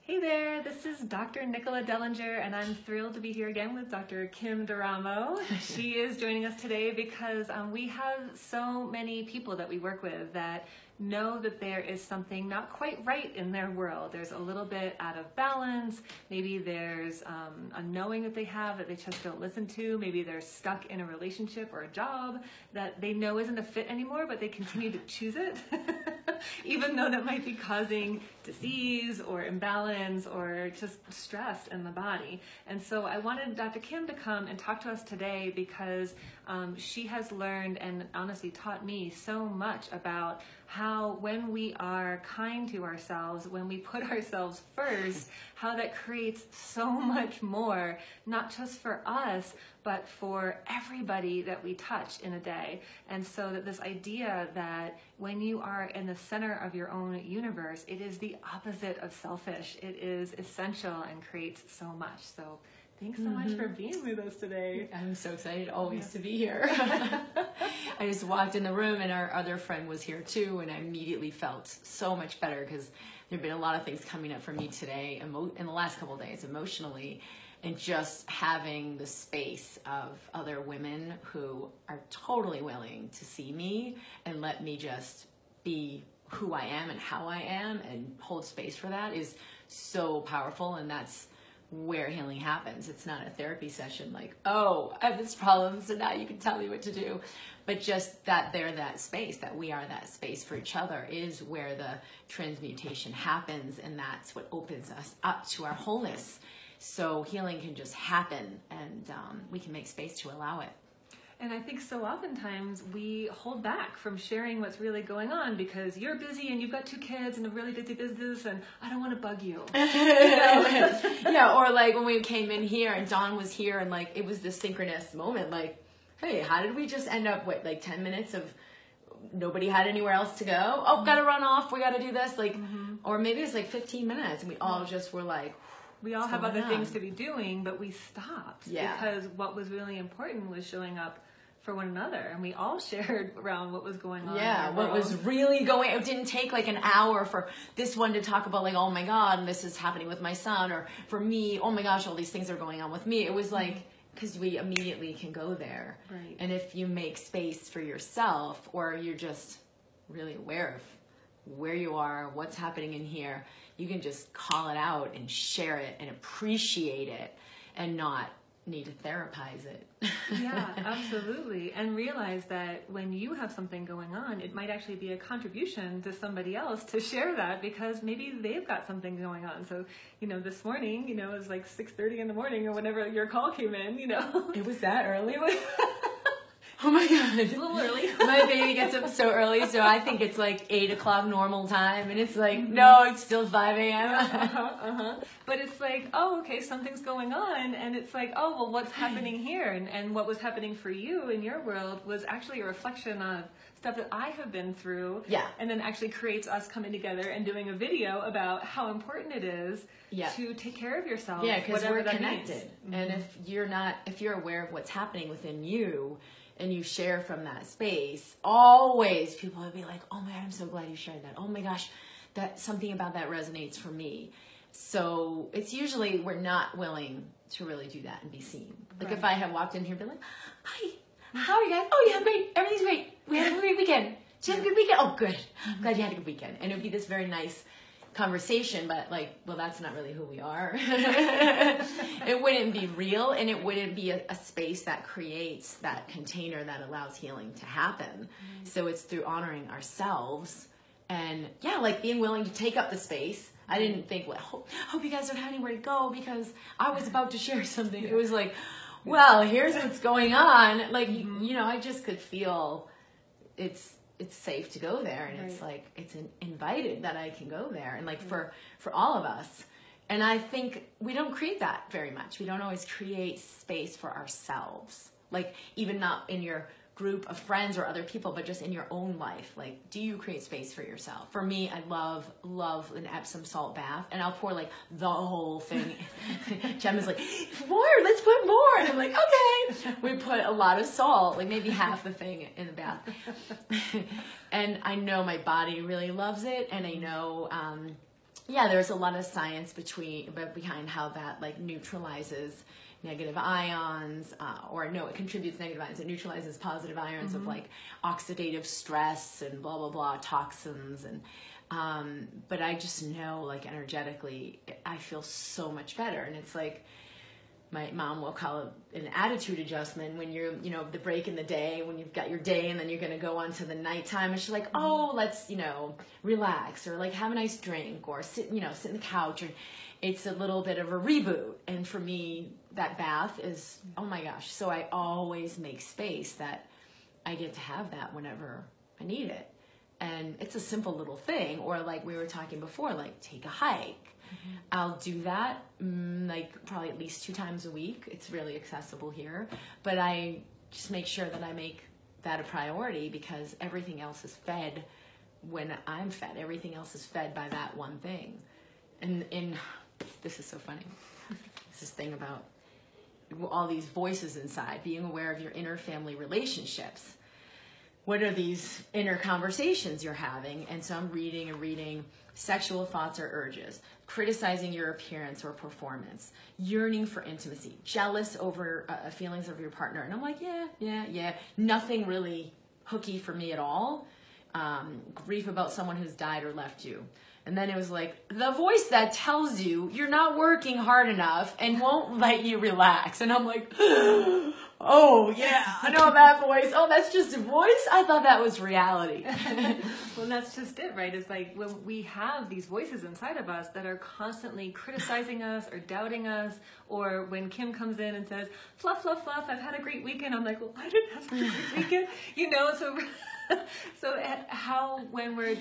Hey there, this is Dr. Nicola Dellinger, and I'm thrilled to be here again with Dr. Kim D'Eramo. She is joining us today because we have so many people that we work with that know that there is something not quite right in their world. There's a little bit out of balance. Maybe there's a knowing that they have that they just don't listen to. Maybe they're stuck in a relationship or a job that they know isn't a fit anymore, but they continue to choose it, even though that might be causing disease or imbalance or just stress in the body. And so I wanted Dr. Kim to come and talk to us today because she has learned and honestly taught me so much about how when we are kind to ourselves, when we put ourselves first, how that creates so much more, not just for us, but for everybody that we touch in a day. And so that this idea that when you are in the center of your own universe, it is the opposite of selfish. It is essential and creates so much. So thanks so much for being with us today. I'm so excited always to be here. I just walked in the room and our other friend was here too, and I immediately felt so much better because there have been a lot of things coming up for me today, in the last couple of days, emotionally, and just having the space of other women who are totally willing to see me and let me just be who I am and how I am and hold space for that is so powerful. And that's where healing happens. It's not a therapy session like, oh, I have this problem, so now you can tell me what to do. But just that that space, that we are that space for each other is where the transmutation happens, and that's what opens us up to our wholeness. So healing can just happen, and we can make space to allow it. And I think so oftentimes we hold back from sharing what's really going on because you're busy and you've got 2 kids and a really busy business and I don't want to bug you. Yeah, or like when we came in here and Dawn was here and like it was this synchronous moment, like, hey, how did we just end up with like 10 minutes of nobody had anywhere else to go? Oh, gotta run off, we gotta do this, like, or maybe it's like 15 minutes and we all just were like, we all have other things to be doing, but we stopped because what was really important was showing up for one another, and we all shared around what was going on. Yeah, what was really going. It didn't take like an hour for this one to talk about like, oh my God, this is happening with my son, or for me, oh my gosh, all these things are going on with me. It was like, because we immediately can go there. Right. And if you make space for yourself, or you're just really aware of where you are, what's happening in here, you can just call it out and share it and appreciate it and not need to therapize it. Yeah, absolutely. And realize that when you have something going on, it might actually be a contribution to somebody else to share that because maybe they've got something going on. So, this morning, it was like 6:30 in the morning or whenever your call came in, It was that early? Oh my God. It's a little early. My baby gets up so early, so I think it's like 8 o'clock normal time, and it's like, no, it's still 5 a.m. But it's like, oh, okay, something's going on, and it's like, oh, well, what's happening here? And what was happening for you in your world was actually a reflection of stuff that I have been through, and then actually creates us coming together and doing a video about how important it is to take care of yourself. Yeah, because we're connected. And if you're aware of what's happening within you, and you share from that space, always people will be like, oh my God, I'm so glad you shared that. Oh my gosh, that something about that resonates for me. So it's usually we're not willing to really do that and be seen. Like if I had walked in here and been like, hi, how are you guys? Oh yeah, great. Everything's great. We had a great weekend. Did you have a good weekend? Oh, good. I'm glad you had a good weekend. And it would be this very nice conversation, but like, well, that's not really who we are. It wouldn't be real, and it wouldn't be a space that creates that container that allows healing to happen. So it's through honoring ourselves and like being willing to take up the space. I didn't think, well, hope you guys don't have anywhere to go because I was about to share something. It was like, well, here's what's going on. Like, I just could feel it's safe to go there, and it's like it's invited that I can go there, and like for all of us. And I think we don't create that very much. We don't always create space for ourselves, like even not in your group of friends or other people, but just in your own life. Like, do you create space for yourself? For me, I love an Epsom salt bath, and I'll pour like the whole thing. Gemma's like, more, let's put more. And I'm like, okay. We put a lot of salt, like maybe half the thing in the bath. And I know my body really loves it, and I know yeah, there's a lot of science behind how that like neutralizes negative ions, or no, it contributes negative ions. It neutralizes positive ions of like oxidative stress and blah, blah, blah, toxins. And, but I just know like energetically, I feel so much better. And it's like, my mom will call it an attitude adjustment when you're, you know, the break in the day, when you've got your day and then you're going to go on to the nighttime. And she's like, oh, let's, you know, relax or like have a nice drink or sit in the couch. And it's a little bit of a reboot. And for me, that bath is, oh my gosh. So I always make space that I get to have that whenever I need it. And it's a simple little thing. Or like we were talking before, like take a hike. I'll do that like probably at least 2 times a week. It's really accessible here. But I just make sure that I make that a priority because everything else is fed when I'm fed. Everything else is fed by that one thing. And this is so funny. It's this thing about all these voices inside, being aware of your inner family relationships. What are these inner conversations you're having? And so I'm reading sexual thoughts or urges, criticizing your appearance or performance, yearning for intimacy, jealous over feelings of your partner. And I'm like, yeah. Nothing really hooky for me at all. Grief about someone who's died or left you. And then it was like, the voice that tells you you're not working hard enough and won't let you relax. And I'm like, oh, yeah, I know that voice. Oh, that's just a voice? I thought that was reality. Well, that's just it, right? It's like when we have these voices inside of us that are constantly criticizing us or doubting us, or when Kim comes in and says, fluff, fluff, fluff, I've had a great weekend. I'm like, well, I didn't have such a great weekend. You know, so how when we're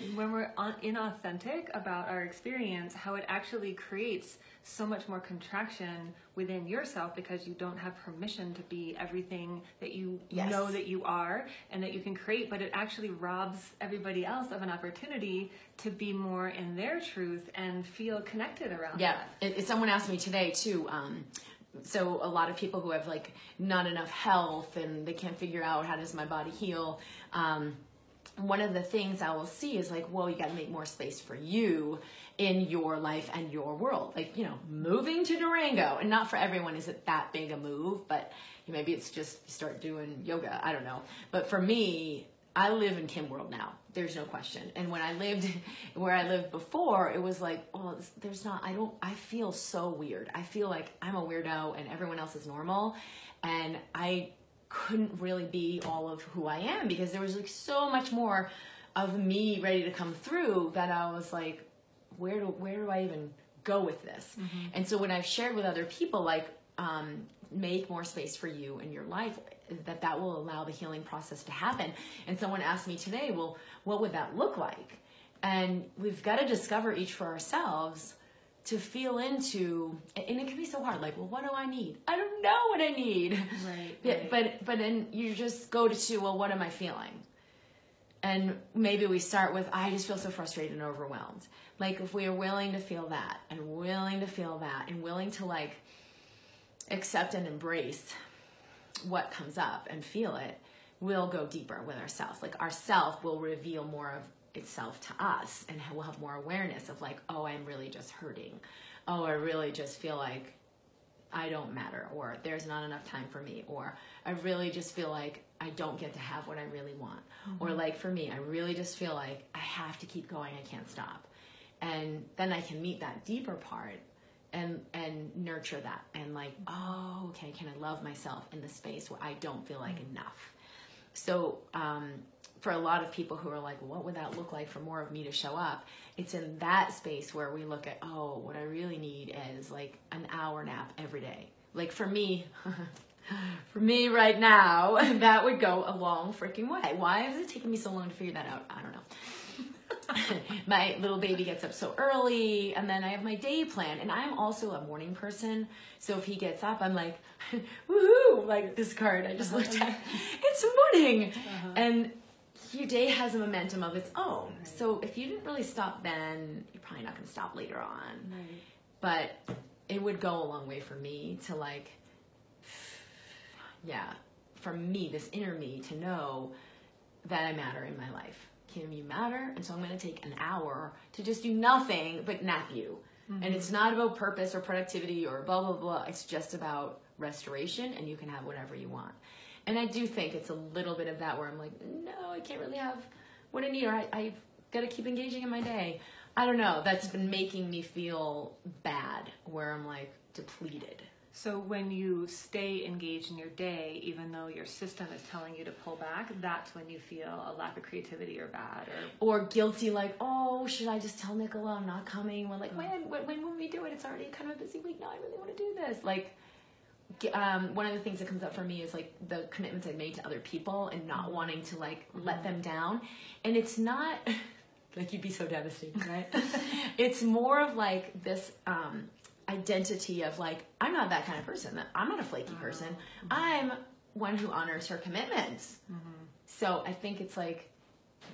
inauthentic about our experience, how it actually creates so much more contraction within yourself because you don't have permission to be everything that you know that you are and that you can create, but it actually robs everybody else of an opportunity to be more in their truth and feel connected around that. Someone asked me today too, so a lot of people who have like not enough health and they can't figure out how does my body heal. One of the things I will see is like, well, you got to make more space for you in your life and your world. Like, you know, moving to Durango, and not for everyone is it that big a move, but maybe it's just start doing yoga. I don't know. But for me, I live in Kim world now. There's no question. And when I lived where I lived before, it was like, oh, I feel so weird. I feel like I'm a weirdo and everyone else is normal. And I couldn't really be all of who I am because there was like so much more of me ready to come through that I was like, where do I even go with this? And so when I've shared with other people, like, make more space for you in your life, that will allow the healing process to happen. And someone asked me today, well, what would that look like? And we've got to discover each for ourselves to feel into, and it can be so hard, like, well, what do I need? I don't know what I need. Right. But then you just go to, well, what am I feeling? And maybe we start with, I just feel so frustrated and overwhelmed. Like, if we are willing to feel that, and willing to feel that, and willing to, like, accept and embrace what comes up and feel it, we'll go deeper with ourselves. Like, ourself will reveal more of itself to us, and we'll have more awareness of like, oh, I'm really just hurting. Oh, I really just feel like I don't matter, or there's not enough time for me, or I really just feel like I don't get to have what I really want. Or like for me, I really just feel like I have to keep going, I can't stop. And then I can meet that deeper part and nurture that and like, oh, okay, can I love myself in the space where I don't feel like enough? So for a lot of people who are like, what would that look like for more of me to show up? It's in that space where we look at, oh, what I really need is like an hour nap every day. Like for me, right now, that would go a long freaking way. Why is it taking me so long to figure that out? I don't know. My little baby gets up so early, and then I have my day plan, and I'm also a morning person, so if he gets up, I'm like, woohoo, like this card I just looked at, it's morning, and your day has a momentum of its own, so if you didn't really stop then, you're probably not going to stop later on, but it would go a long way for me to like, for me, this inner me, to know that I matter in my life. Kim, you matter. And so I'm going to take an hour to just do nothing but nap you. Mm-hmm. And it's not about purpose or productivity or blah, blah, blah. It's just about restoration, and you can have whatever you want. And I do think it's a little bit of that where I'm like, no, I can't really have what I need, or I've got to keep engaging in my day. I don't know. That's been making me feel bad, where I'm like depleted. So when you stay engaged in your day, even though your system is telling you to pull back, that's when you feel a lack of creativity or bad or guilty, like, oh, should I just tell Nicola I'm not coming? When like, when will we do it? It's already kind of a busy week. No, I really want to do this. Like, one of the things that comes up for me is like the commitments I made to other people and not wanting to like let them down. And it's not like, you'd be so devastated, right? It's more of like this, identity of like, I'm not that kind of person. I'm not a flaky person. I'm one who honors her commitments. So I think it's like,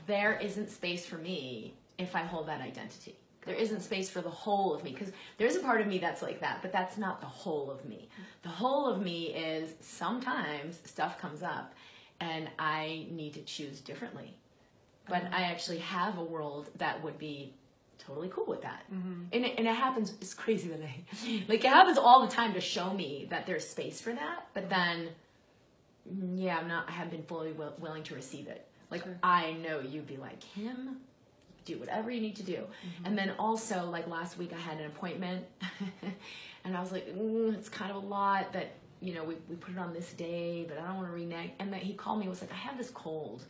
there isn't space for me if I hold that identity. There isn't space for the whole of me, because there's a part of me that's like that, but that's not the whole of me. The whole of me is sometimes stuff comes up and I need to choose differently. But I actually have a world that would be totally cool with that. And it happens, it's crazy that it happens all the time to show me that there's space for that, but then, yeah, I haven't been fully willing to receive it. Like, sure. I know you'd be like, Kim, do whatever you need to do. And then also, like last week I had an appointment and I was like, it's kind of a lot that, we put it on this day, but I don't want to renege. And then he called me and was like, I have this cold.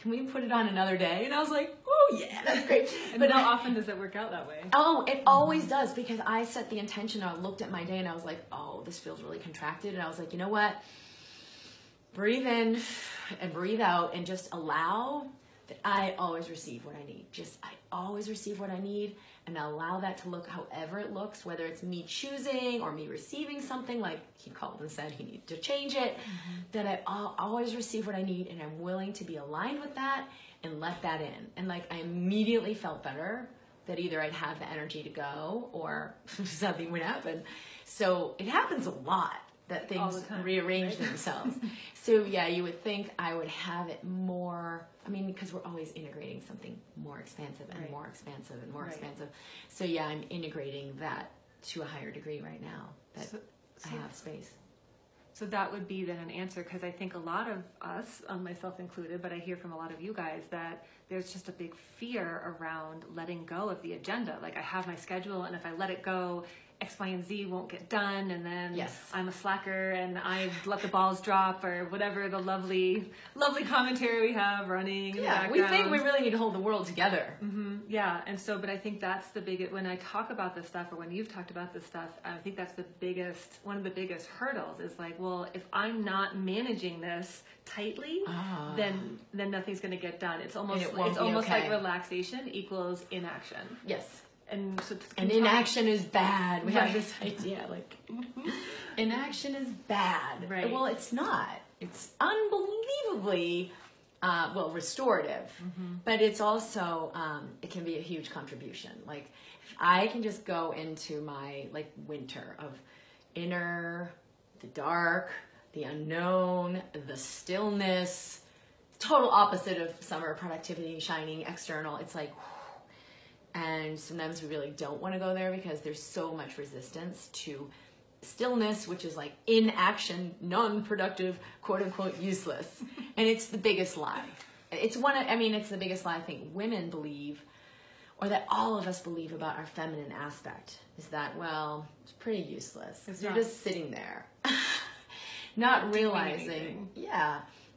Can we put it on another day? And I was like, oh yeah, that's great. But how often does it work out that way? Oh, it always does, because I set the intention. I looked at my day and I was like, oh, this feels really contracted. And I was like, you know what? Breathe in and breathe out and just allow that I always receive what I need. I always receive what I need, and allow that to look however it looks, whether it's me choosing or me receiving something, like he called and said he needed to change it, that I always receive what I need, and I'm willing to be aligned with that and let that in. And like, I immediately felt better that either I'd have the energy to go or something would happen. So it happens a lot that things rearrange themselves. So yeah, you would think I would have it more, because we're always integrating something more expansive and more expansive and more expansive. So yeah, I'm integrating that to a higher degree right now, that I have space. So that would be then an answer, because I think a lot of us, myself included, but I hear from a lot of you guys that there's just a big fear around letting go of the agenda. Like, I have my schedule, and if I let it go, X, Y, and Z won't get done, and then I'm a slacker and I let the balls drop, or whatever the lovely commentary we have running in the background. We think we really need to hold the world together. Yeah, and so, but I think that's the biggest, when I talk about this stuff, or when you've talked about this stuff, I think that's one of the biggest hurdles is like, well, if I'm not managing this tightly, then nothing's going to get done. It's almost like relaxation equals inaction. Yes. And so inaction is bad. We have this idea, like, inaction is bad. Right. Well, it's not. It's unbelievably, restorative. But it's also, it can be a huge contribution. Like, if I can just go into my, like, winter of the dark, the unknown, the stillness, total opposite of summer, productivity, shining, external. It's like, and sometimes we really don't want to go there because there's so much resistance to stillness, which is like inaction, non-productive, quote unquote, useless. And it's the biggest lie. It's the biggest lie I think women believe, or that all of us believe about our feminine aspect, is that, well, it's pretty useless. You're just sitting there, not realizing,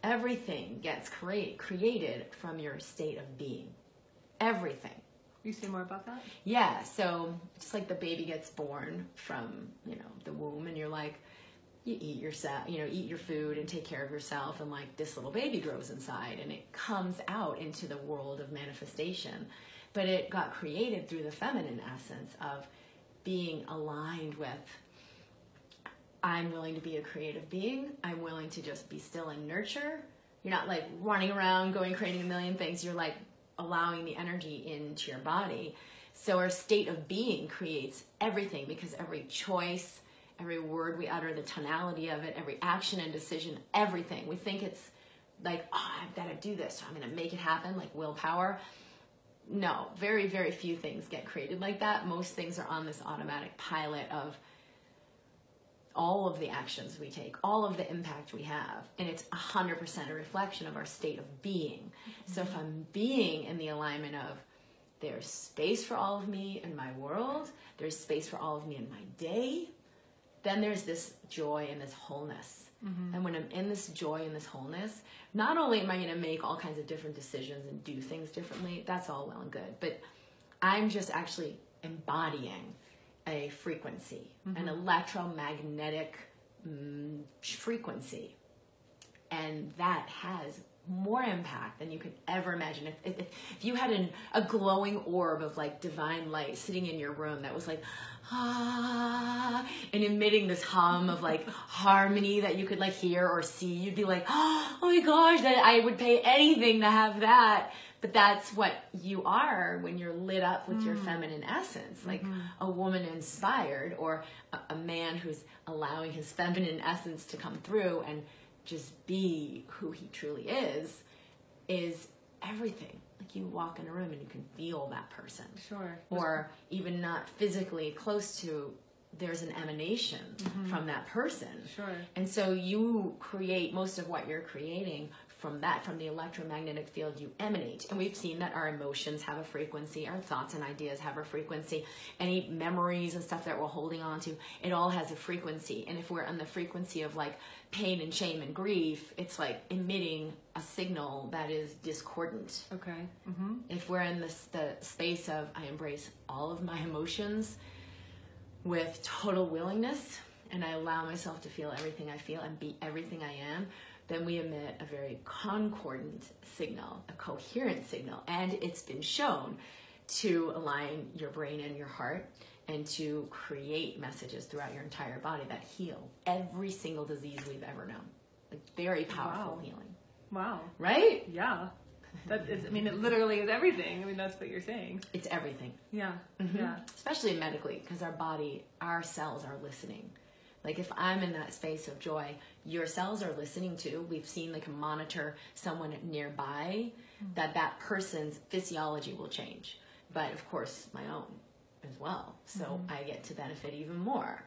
everything gets created from your state of being. Everything. You say more about that? Yeah, so just like the baby gets born from, the womb, and you're like, you eat yourself, eat your food and take care of yourself, and like this little baby grows inside and it comes out into the world of manifestation. But it got created through the feminine essence of being aligned with, I'm willing to be a creative being. I'm willing to just be still and nurture. You're not like running around creating a million things. You're like allowing the energy into your body. So our state of being creates everything, because every choice, every word we utter, the tonality of it, every action and decision, everything. We think it's like, oh, I've got to do this, so I'm going to make it happen, like willpower. No, very, very few things get created like that. Most things are on this automatic pilot of all of the actions we take, all of the impact we have. And it's 100% a reflection of our state of being. So if I'm being in the alignment of there's space for all of me in my world, there's space for all of me in my day, then there's this joy and this wholeness. And when I'm in this joy and this wholeness, not only am I going to make all kinds of different decisions and do things differently, that's all well and good, but I'm just actually embodying a frequency, an electromagnetic frequency. And that has more impact than you could ever imagine. If you had a glowing orb of like divine light sitting in your room that was like, ah, and emitting this hum of like harmony that you could like hear or see, you'd be like, oh my gosh, that I would pay anything to have that. But that's what you are when you're lit up with your feminine essence, like a woman inspired, or a man who's allowing his feminine essence to come through and just be who he truly is everything. Like you walk in a room and you can feel that person. Sure. Or even not physically close to, there's an emanation from that person. Sure. And so you create most of what you're creating from the electromagnetic field you emanate. And we've seen that our emotions have a frequency, our thoughts and ideas have a frequency, any memories and stuff that we're holding on to, it all has a frequency. And if we're on the frequency of like pain and shame and grief, it's like emitting a signal that is discordant. Okay. If we're in the space of, I embrace all of my emotions with total willingness, and I allow myself to feel everything I feel and be everything I am, then we emit a very concordant signal, a coherent signal. And it's been shown to align your brain and your heart and to create messages throughout your entire body that heal every single disease we've ever known. Like very powerful healing. Wow. Right? Yeah. That is, I mean, it literally is everything. I mean, that's what you're saying. It's everything. Yeah. Yeah. Especially medically, because our cells are listening. Like if I'm in that space of joy, your cells are listening too. We've seen like monitor someone nearby, that person's physiology will change. But of course, my own as well. So I get to benefit even more.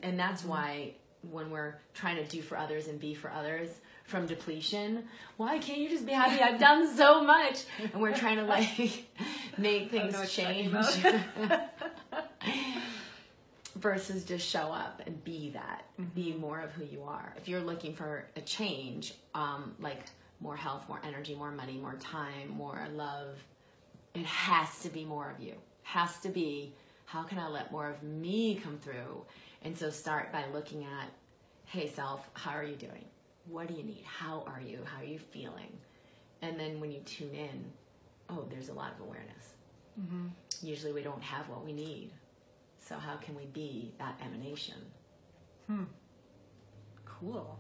And that's why when we're trying to do for others and be for others from depletion, why can't you just be happy? I've done so much. And we're trying to like make things change. Versus just show up and be that, be more of who you are. If you're looking for a change, like more health, more energy, more money, more time, more love, it has to be more of you. Has to be, how can I let more of me come through? And so start by looking at, hey self, how are you doing? What do you need? How are you? How are you feeling? And then when you tune in, oh, there's a lot of awareness. Usually we don't have what we need. So how can we be that emanation? Cool.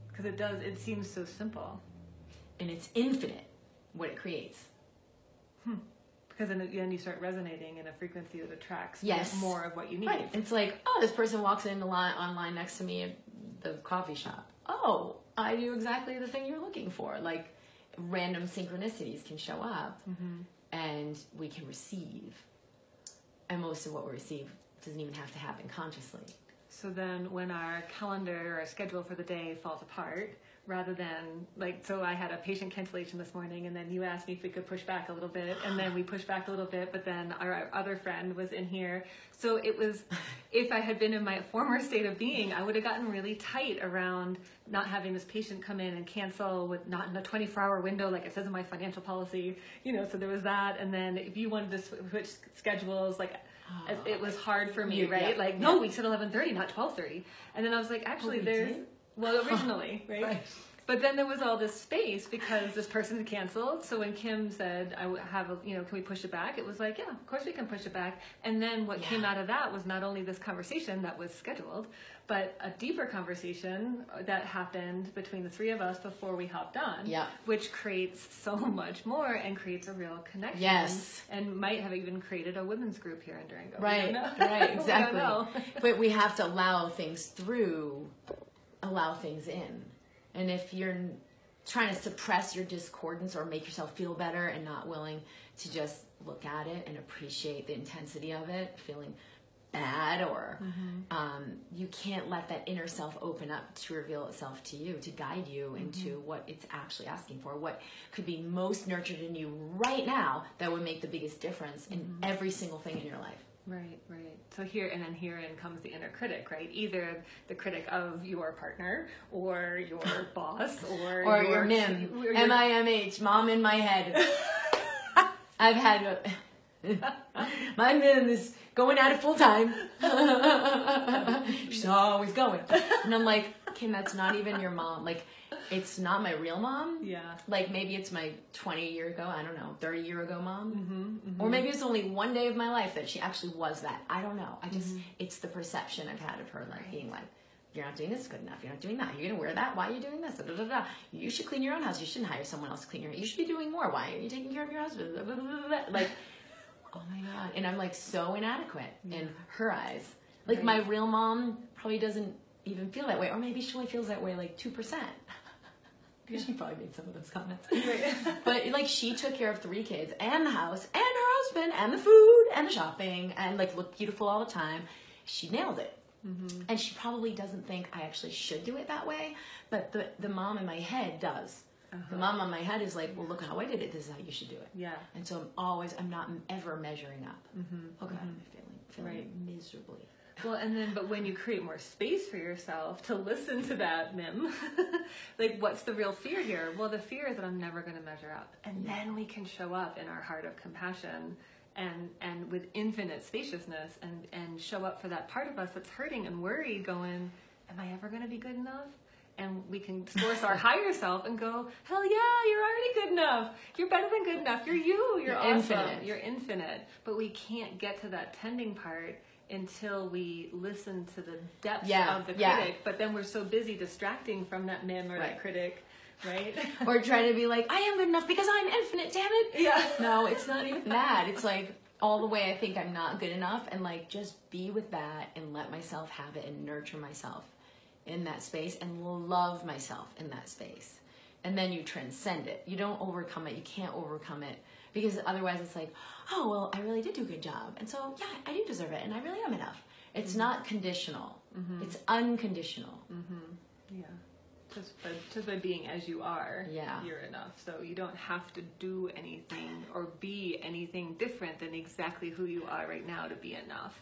Because it seems so simple. And it's infinite, what it creates. Because then you start resonating in a frequency that attracts more of what you need. Right. It's like, oh, this person walks in the line next to me at the coffee shop. Oh, I do exactly the thing you're looking for. Like random synchronicities can show up and we can receive. And most of what we receive doesn't even have to happen consciously. So then when our calendar or our schedule for the day falls apart, rather than like, so I had a patient cancellation this morning and then you asked me if we could push back a little bit and then we pushed back a little bit, but then our other friend was in here. So it was, if I had been in my former state of being, I would have gotten really tight around not having this patient come in and cancel with not in a 24-hour window like it says in my financial policy, so there was that. And then if you wanted to switch schedules, like it was hard for me, right? No, we said 11:30, not 12:30. And then I was like, actually well, originally, right? But then there was all this space because this person had canceled. So when Kim said, I have can we push it back? It was like, yeah, of course we can push it back. And then what came out of that was not only this conversation that was scheduled, but a deeper conversation that happened between the three of us before we hopped on, which creates so much more and creates a real connection. Yes. And might have even created a women's group here in Durango. Right, right, exactly. But we have to allow things through, allow things in. And if you're trying to suppress your discordance or make yourself feel better and not willing to just look at it and appreciate the intensity of it, feeling bad, or you can't let that inner self open up to reveal itself to you, to guide you into what it's actually asking for, what could be most nurtured in you right now that would make the biggest difference in every single thing in your life. Right, right. So herein comes the inner critic, right? Either the critic of your partner or your boss or your MIM, MIMH, mom in my head. I've had my MIM is going at it full time. She's always going, and I'm like, Kim, that's not even your mom. Like, it's not my real mom. Yeah. Like, maybe it's my 20-year ago, I don't know, 30-year ago mom. Or maybe it's only one day of my life that she actually was that. I don't know. I just, it's the perception I've had of her, like, being like, you're not doing this good enough. You're not doing that. You're going to wear that. Why are you doing this? Da, da, da, da. You should clean your own house. You shouldn't hire someone else to clean your house. You should be doing more. Why are you taking care of your husband? Blah, blah, blah, blah. Like, oh my God. And I'm like so inadequate in her eyes. Like, my real mom probably doesn't even feel that way. Or maybe she only feels that way like 2%. Because she probably made some of those comments. But like, she took care of 3 kids and the house and her husband and the food and the shopping and like looked beautiful all the time. She nailed it. And she probably doesn't think I actually should do it that way. But the mom in my head does. The mom in my head is like, well, look how I did it. This is how you should do it. Yeah. And so I'm not ever measuring up. Oh God, I'm feeling miserably. Well, but when you create more space for yourself to listen to that MIM, like, what's the real fear here? Well, the fear is that I'm never going to measure up. And then we can show up in our heart of compassion and with infinite spaciousness and show up for that part of us that's hurting and worried, going, am I ever going to be good enough? And we can source our higher self and go, hell yeah, you're already good enough. You're better than good enough. You're you. You're awesome. Infinite. You're infinite. But we can't get to that tending part until we listen to the depth of the critic. But then we're so busy distracting from that MIM or that critic, right? Or trying to be like, I am good enough because I'm infinite, damn it. Yeah. No, it's not even that. It's like all the way I think I'm not good enough, and like just be with that and let myself have it and nurture myself in that space and love myself in that space. And then you transcend it. You don't overcome it. You can't overcome it. Because otherwise it's like, oh, well, I really did do a good job. And so, yeah, I do deserve it. And I really am enough. It's not conditional. It's unconditional. Yeah. Just by being as you are, you're enough. So you don't have to do anything or be anything different than exactly who you are right now to be enough.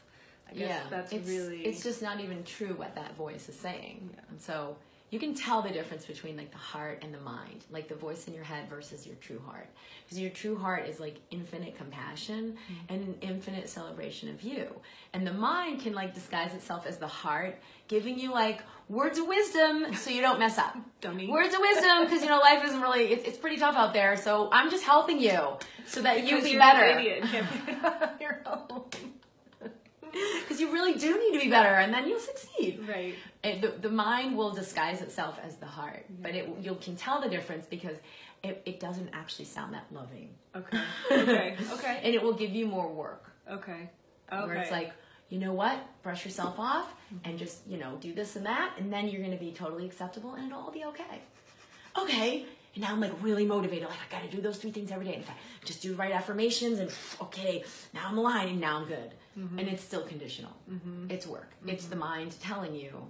I guess it's just not even true what that voice is saying. Yeah. And so you can tell the difference between like the heart and the mind, like the voice in your head versus your true heart. Because your true heart is like infinite compassion and an infinite celebration of you. And the mind can like disguise itself as the heart, giving you like words of wisdom so you don't mess up. Dummy. Words of wisdom because, you know, life isn't really, it's pretty tough out there. So I'm just helping you so that you be better. An idiot. You're own. Because you really do need to be better, and then you'll succeed. Right. The mind will disguise itself as the heart, but you can tell the difference because it doesn't actually sound that loving. Okay. Okay. And it will give you more work. Okay. Where it's like, you know what? Brush yourself off and just, you know, do this and that, and then you're going to be totally acceptable, and it'll all be okay. Okay. And now I'm like really motivated. Like, I got to do those 3 things every day. And if I just do the right affirmations and okay, now I'm aligned and now I'm good. And it's still conditional. It's work. It's the mind telling you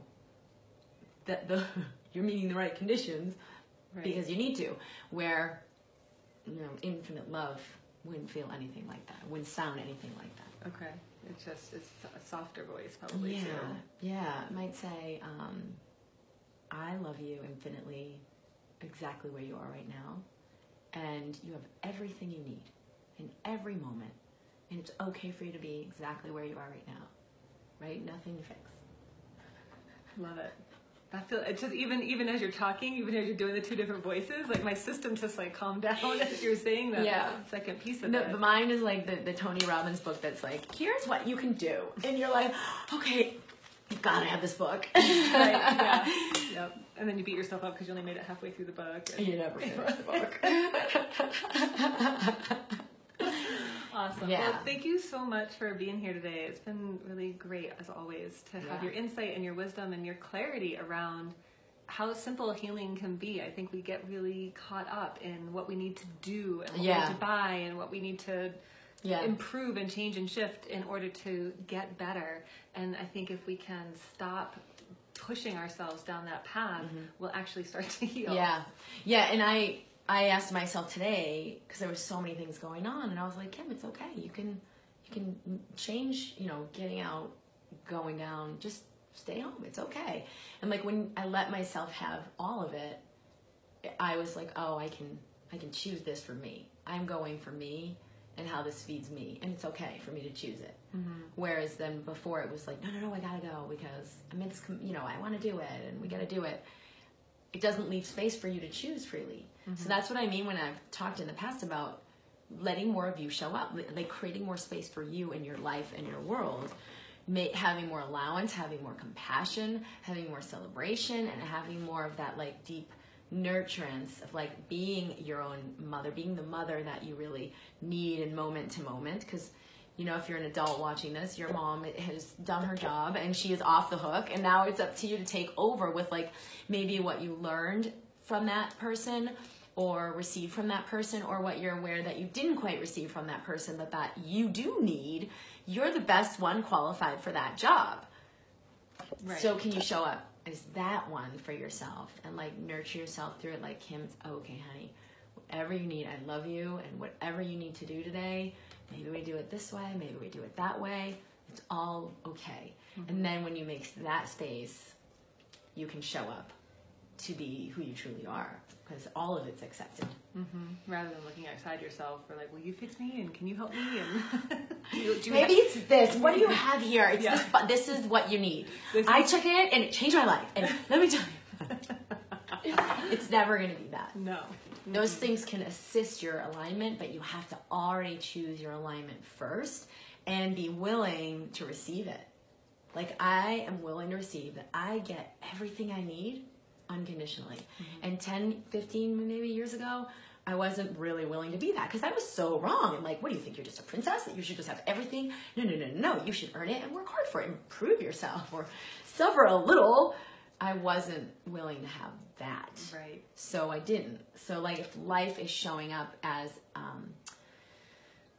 that you're meeting the right conditions because you need to. Where, you know, infinite love wouldn't feel anything like that. Wouldn't sound anything like that. Okay. It's a softer voice probably too. Yeah. It might say, I love you infinitely, exactly where you are right now, and you have everything you need in every moment, and it's okay for you to be exactly where you are right now, right? Nothing to fix. Love it. I feel it's just even as you're talking, even as you're doing the 2 different voices, like my system just like calmed down as you're saying that second piece of it. The mind is like the Tony Robbins book that's like, here's what you can do, and you're like, okay, you've got to have this book. Yep. And then you beat yourself up because you only made it halfway through the book. And you never finished the book. Awesome. Yeah. Well, thank you so much for being here today. It's been really great, as always, to have your insight and your wisdom and your clarity around how simple healing can be. I think we get really caught up in what we need to do and what we Yeah. need to buy and what we need to Yeah. improve and change and shift in order to get better. And I think if we can stop pushing ourselves down that path, we'll actually start to heal. Yeah. Yeah. And I asked myself today, because there was so many things going on, and I was like, Kim, it's okay. You can change, getting out, going down, just stay home. It's okay. And like when I let myself have all of it, I was like, oh, I can choose this for me. I'm going for me and how this feeds me, and it's okay for me to choose it. Whereas then before it was like, no, I gotta go because I'm in this, I want to do it, and we gotta do it. It doesn't leave space for you to choose freely. So that's what I mean when I've talked in the past about letting more of you show up, like creating more space for you in your life and your world, having more allowance, having more compassion, having more celebration, and having more of that like deep nurturance of like being your own mother, being the mother that you really need in moment to moment. Because if you're an adult watching this, your mom has done her job and she is off the hook, and now it's up to you to take over with like maybe what you learned from that person or received from that person, or what you're aware that you didn't quite receive from that person, but that you do need. You're the best one qualified for that job. Right. So can you show up as that one for yourself and like nurture yourself through it? Like, Kim, it's okay, honey. Whatever you need, I love you, and whatever you need to do today, maybe we do it this way, maybe we do it that way. It's all okay. And then when you make that space, you can show up to be who you truly are, because all of it's accepted. Rather than looking outside yourself for like, will you fix me and can you help me? And Maybe it's this. What do you have here? It's this. This is what you need. I took it and it changed my life. And let me tell you, it's never going to be that. No. Those things can assist your alignment, but you have to already choose your alignment first and be willing to receive it. Like, I am willing to receive that I get everything I need unconditionally. And 10, 15 maybe years ago, I wasn't really willing to be that because I was so wrong. I'm like, what do you think? You're just a princess? That you should just have everything? No. You should earn it and work hard for it and prove yourself or suffer a little. I wasn't willing to have that. Right. So I didn't. So like if life is showing up as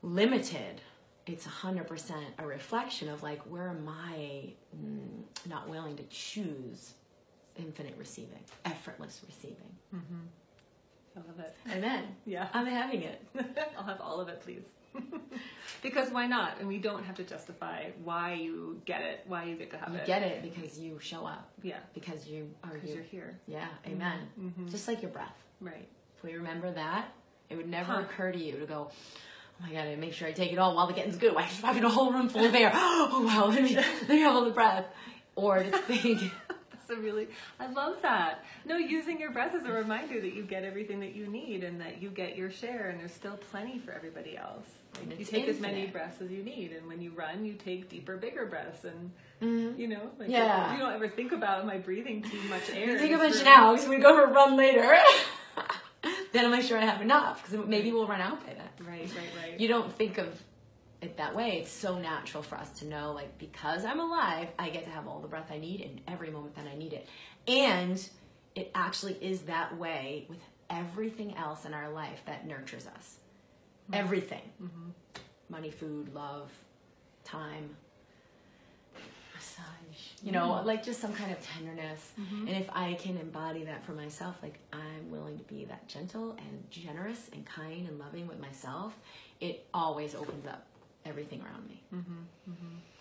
limited, it's 100% a reflection of like, where am I not willing to choose infinite receiving, effortless receiving. I love it. Amen. Yeah. I'm having it. I'll have all of it, please. Because why not? And we don't have to justify why you get it, why you get to have it. You get it because you show up. Yeah. Because you are Because you're here. Yeah. Amen. Just like your breath. Right. If we remember that, it would never occur to you to go, oh my God, I gotta make sure I take it all while the getting's good. I just walk in a whole room full of air. Oh wow, let me have all the breath. Or to think. I love that. No, using your breath as a reminder that you get everything that you need and that you get your share, and there's still plenty for everybody else. Like, you take as many breaths as you need, and when you run, you take deeper, bigger breaths, and you don't ever think about, am I breathing too much air? You think about it now, because when we go for a run later, then I'm not sure I have enough, because maybe we'll run out by then. Right. You don't think of it that way. It's so natural for us to know, like, because I'm alive, I get to have all the breath I need in every moment that I need it. And it actually is that way with everything else in our life that nurtures us. Everything. Money, food, love, time, massage, like just some kind of tenderness. And if I can embody that for myself, like I'm willing to be that gentle and generous and kind and loving with myself, it always opens up everything around me.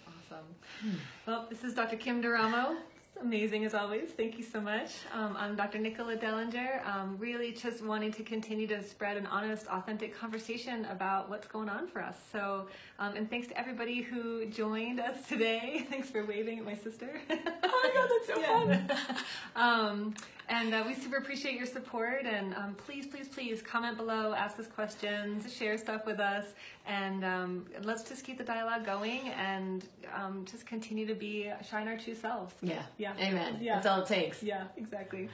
Awesome. Well, this is Dr. Kim Duramo. It's amazing as always. Thank you so much. I'm Dr. Nicola Dellinger. Really just wanting to continue to spread an honest, authentic conversation about what's going on for us. So, and thanks to everybody who joined us today. Thanks for waving at my sister. Oh my God, that's so fun. And we super appreciate your support. And please comment below, ask us questions, share stuff with us, and let's just keep the dialogue going and just continue to shine our true selves. Yeah. Yeah. Amen. Yeah. That's all it takes. Yeah, exactly.